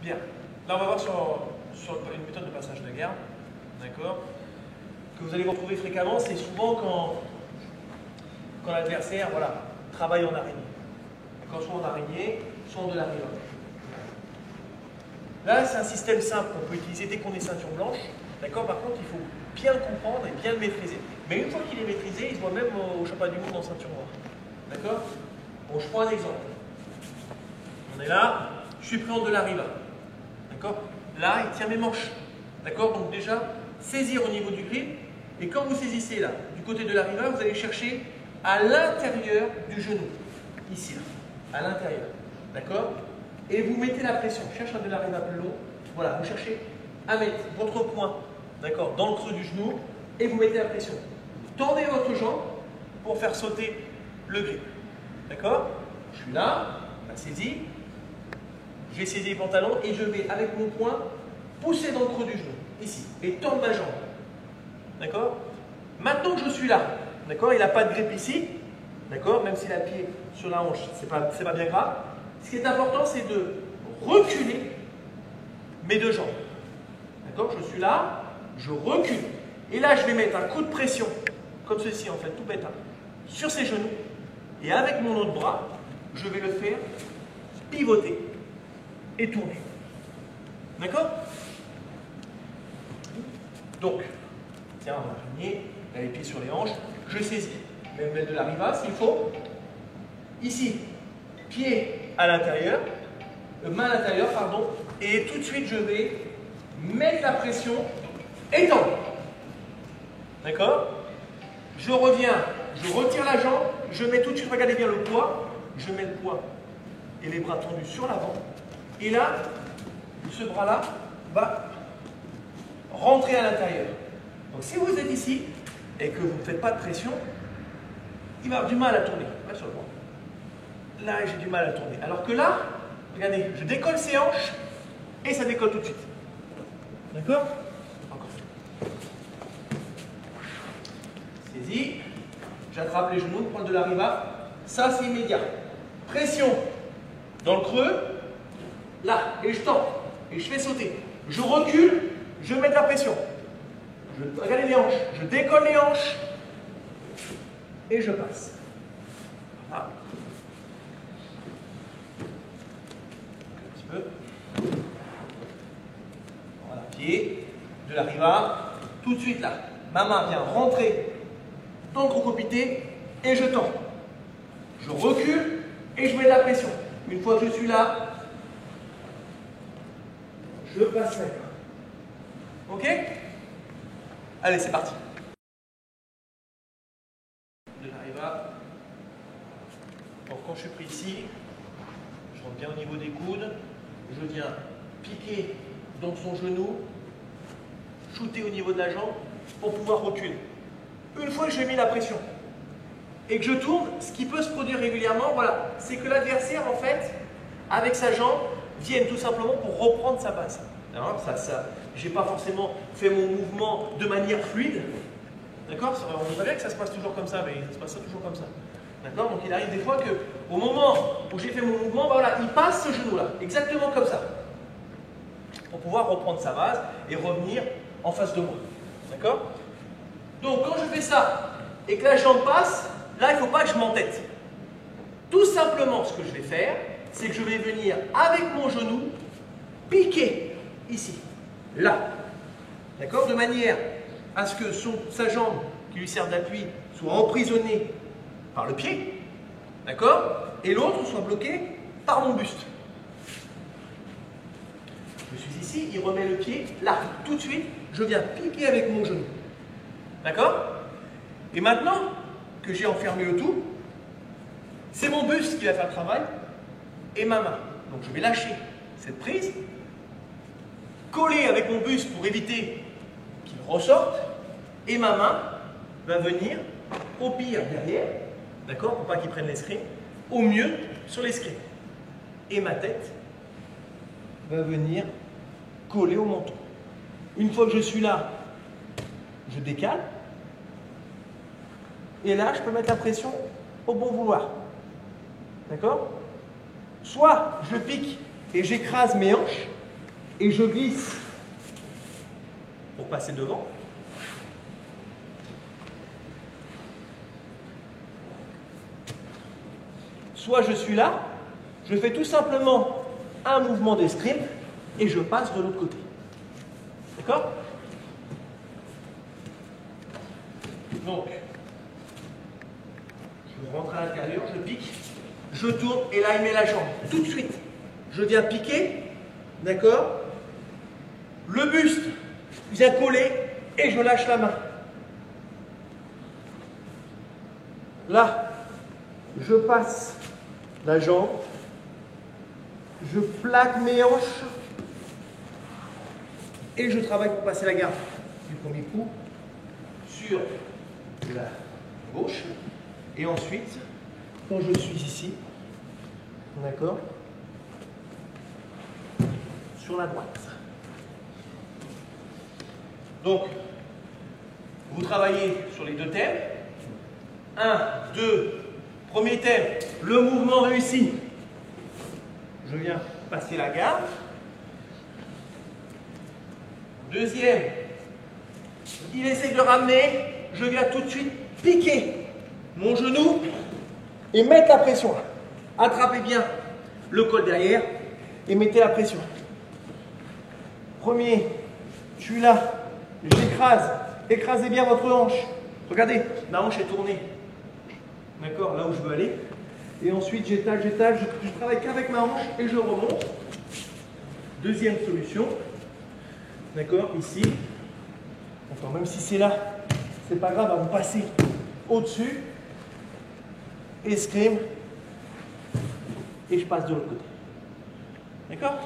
Bien. Là, on va voir sur une méthode de passage de garde, d'accord, que vous allez retrouver fréquemment. C'est souvent quand l'adversaire, voilà, travaille en araignée. D'accord, soit en araignée, soit en de la riva. Là, c'est un système simple qu'on peut utiliser dès qu'on est ceinture blanche. D'accord. Par contre, il faut bien le comprendre et bien le maîtriser. Mais une fois qu'il est maîtrisé, il se voit même au championnat du monde en ceinture noire. D'accord. Bon, je prends un exemple. On est là, je suis pris en de la riva. D'accord. Là, il tient mes manches. D'accord. Donc déjà, saisir au niveau du grip. Et quand vous saisissez là, du côté de la riva, vous allez chercher à l'intérieur du genou. Ici, là, à l'intérieur. D'accord. Et vous mettez la pression. Je cherche un de la riva plus long. Voilà, vous cherchez à mettre votre poing, d'accord, dans le creux du genou et vous mettez la pression. Tendez votre jambe pour faire sauter le grip. D'accord. Je suis là, la saisie. J'ai saisi les pantalons et je vais, avec mon poing, pousser dans le creux du genou, ici, et tendre ma jambe. D'accord. Maintenant que je suis là, d'accord, il n'a pas de grip ici, d'accord, même s'il a le pied sur la hanche, c'est pas bien grave. Ce qui est important, c'est de reculer mes deux jambes. D'accord, je suis là, je recule. Et là, je vais mettre un coup de pression, comme ceci en fait, tout bête, hein, sur ses genoux. Et avec mon autre bras, je vais le faire pivoter et tourner. D'accord. Donc, tiens, on va aligner, les pieds sur les hanches, je saisis, même mettre de la riva s'il faut. Ici, pied à l'intérieur, main à l'intérieur, pardon, et tout de suite je vais mettre la pression et tendre. D'accord. Je reviens, je retire la jambe, je mets tout de suite, regardez bien le poids, je mets le poids et les bras tendus sur l'avant. Et là, ce bras-là va rentrer à l'intérieur. Donc si vous êtes ici et que vous ne faites pas de pression, il va avoir du mal à tourner. Là, sur le point. Là, j'ai du mal à tourner. Alors que là, regardez, je décolle ses hanches et ça décolle tout de suite. D'accord. Encore. Saisie. J'attrape les genoux, prends de la riva. Ça, c'est immédiat. Pression dans le creux. Là, et je tends. Et je fais sauter. Je recule, je mets de la pression. Regardez les hanches. Je décolle les hanches. Et je passe. Voilà. Un petit peu. Voilà, pied, de la riva. Tout de suite là, ma main vient rentrer dans le crocopité et je tends. Je recule et je mets de la pression. Une fois que je suis là, je passe maintenant. Ok? Allez, c'est parti. De la riva. Donc quand je suis pris ici, je rentre bien au niveau des coudes. Je viens piquer dans son genou, shooter au niveau de la jambe pour pouvoir reculer. Une fois que j'ai mis la pression et que je tourne, ce qui peut se produire régulièrement, voilà, c'est que l'adversaire, en fait, avec sa jambe, vienne tout simplement pour reprendre sa base. Alors, je n'ai pas forcément fait mon mouvement de manière fluide. D'accord. On voit bien que ça se passe toujours comme ça, mais ça se passe toujours comme ça. D'accord. Donc il arrive des fois qu'au moment où j'ai fait mon mouvement, bah voilà, il passe ce genou-là, exactement comme ça, pour pouvoir reprendre sa base et revenir en face de moi. D'accord. Donc quand je fais ça et que la jambe passe, là il ne faut pas que je m'entête. Tout simplement ce que je vais faire, c'est que je vais venir avec mon genou piquer ici, là. D'accord. De manière à ce que sa jambe qui lui sert d'appui soit emprisonnée par le pied, d'accord, et l'autre soit bloqué par mon buste. Je suis ici, il remet le pied là. Tout de suite, je viens piquer avec mon genou. D'accord. Et maintenant que j'ai enfermé le tout, c'est mon buste qui va faire le travail et ma main. Donc je vais lâcher cette prise, coller avec mon buste pour éviter qu'il ressorte, et ma main va venir au pire derrière, d'accord, pour pas qu'il prenne l'escrime, au mieux sur l'escrime. Et ma tête va venir coller au menton. Une fois que je suis là, je décale. Et là, je peux mettre la pression au bon vouloir. D'accord. Soit je pique et j'écrase mes hanches, et je glisse pour passer devant. Soit je suis là, je fais tout simplement un mouvement d'escrime et je passe de l'autre côté. D'accord? Donc, je rentre à l'intérieur, je pique, je tourne et là il met la jambe. Tout de suite, je viens piquer, d'accord? Le buste vient coller et je lâche la main. Là, je passe la jambe, je plaque mes hanches et je travaille pour passer la garde du premier coup sur la gauche et ensuite, quand je suis ici, d'accord, sur la droite. Donc, vous travaillez sur les deux thèmes. 1, 2, premier thème, le mouvement réussi. Je viens passer la garde. Deuxième, il essaie de ramener, je viens tout de suite piquer mon genou et mettre la pression. Attrapez bien le col derrière et mettez la pression. Premier, je suis là, j'écrase, écrasez bien votre hanche. Regardez, ma hanche est tournée. D'accord, là où je veux aller. Et ensuite, j'étale, je travaille qu'avec ma hanche et je remonte. Deuxième solution. D'accord, ici. Encore, même si c'est là, c'est pas grave, vous passez au-dessus. Escrime. Et je passe de l'autre côté. D'accord?